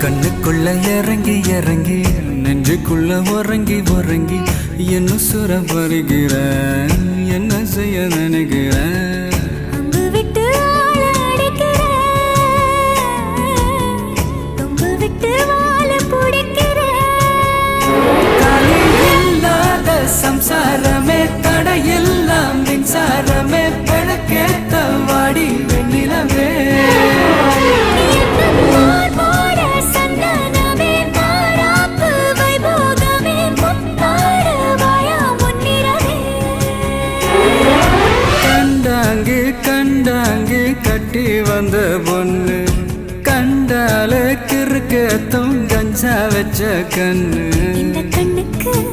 கண்ணுக்குள்ள இறங்கி இறங்கி நெஞ்சுக்குள்ள உறங்கி உறங்கி என்ன சுர வருகிற என்ன செய்ய நினைக்கிற சம்சாரமே தடையெல்லாம் மின்சாரமே பிழக்கேத்த வாடி வெண்ணிலவே கண்டாங்கு கண்டாங்கு கட்டி வந்த பொண்ணு கண்டால கிறுக்கத்தும் கஞ்சா வச்ச கண்ணு கண்ணுக்கு